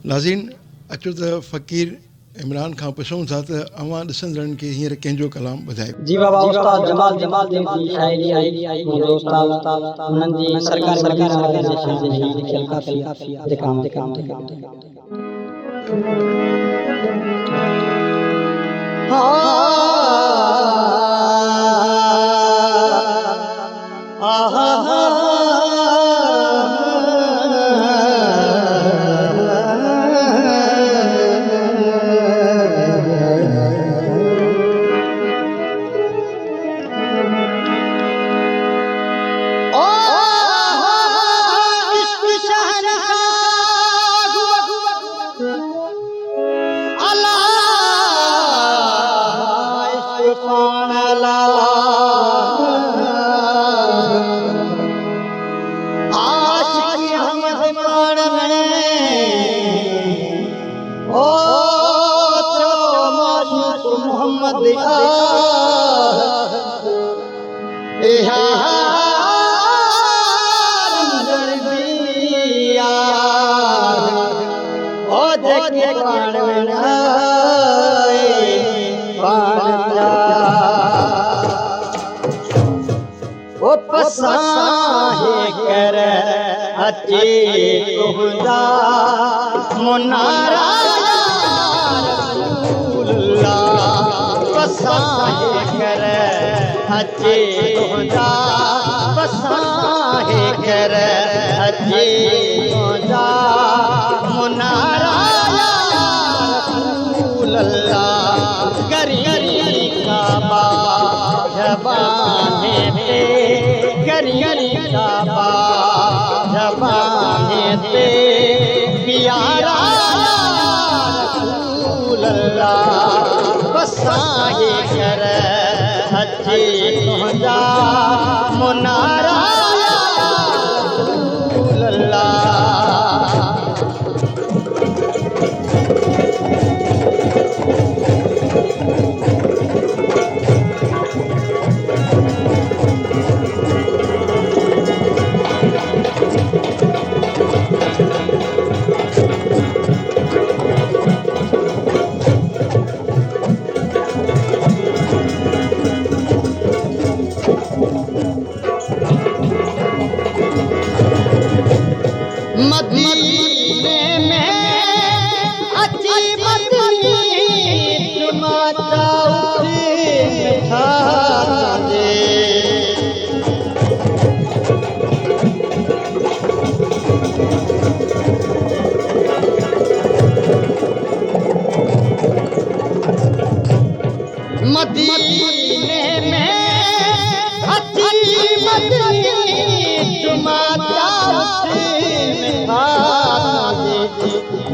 नाज़रीन अचो त फ़क़ीर इमरान खां पुछूं था त अवां ॾिसंदड़नि खे हींअर कंहिंजो कलाम ॿुधाए। जी बाबा उस्ताद जमाल जमाल जी शायरी आई मुंहिंजो उस्ताद उन्हनि जी सरकारी मदीना वारे जे शान में ही लिखियल काफ़िया जेका कर अचे खुदा मुनारा कर अचे खुदा बसाहे कर अचे खुदा मुनारा गरी का बाबा जबाने पे गरी का बाबा जबाने पे प्यारा बसाहे कर अचे खुदा मुनारा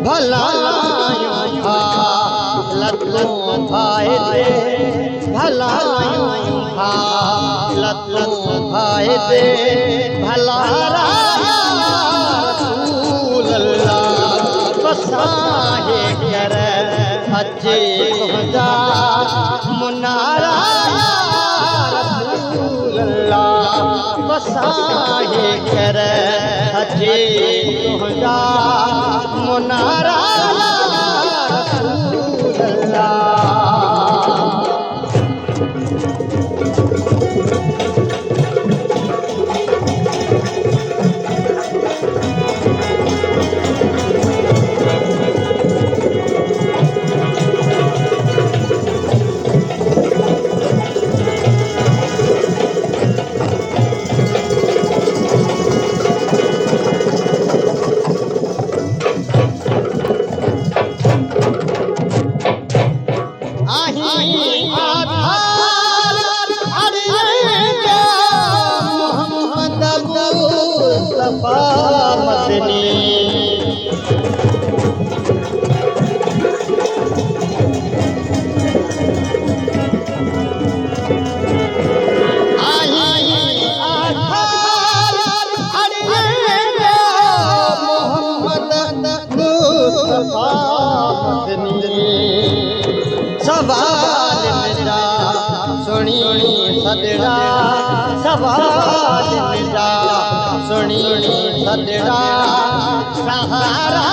भला लतों भाई दे भला लतों भाई दे भला बसाहे कर अचे खुदा मुनारा बसाहे कर अचे खुदा मुनारा सदड़ा सवाल मिला सुनी सदड़ा सहारा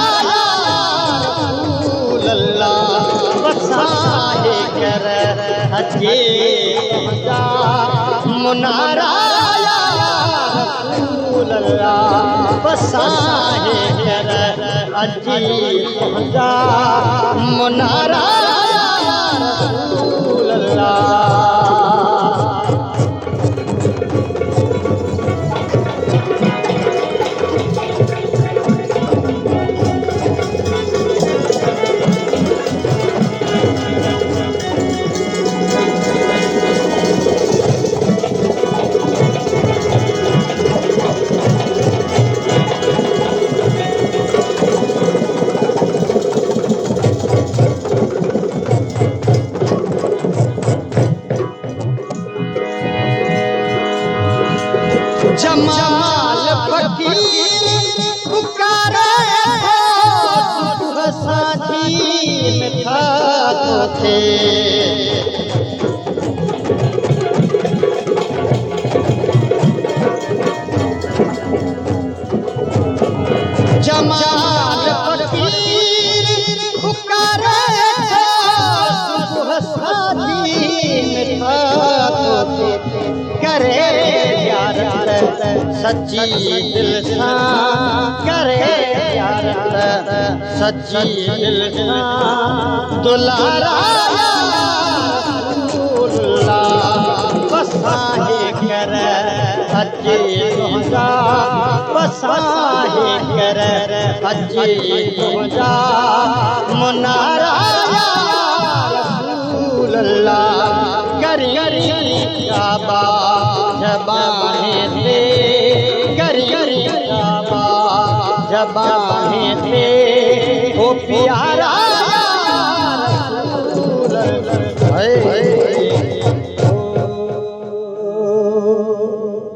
कर हजे मुनारा या रसूल अल्लाह बसाहे कर हजे मुनारा या रसूल अल्लाह जमाल फकीर पुकारे सुबह साथी था थे जमाल फकीर पुकारे सुबह साथी था थे करे सच्ची दिल सा करे सच्ची दिल सा दुलारा बसाहे कर हजे तुझा बसाहे कर हजे तुझा मुनारा रसूल अल्लाह करी काबा जबाने थे करी काबा जबाने थे ओ प्यारा रसूल अल्लाह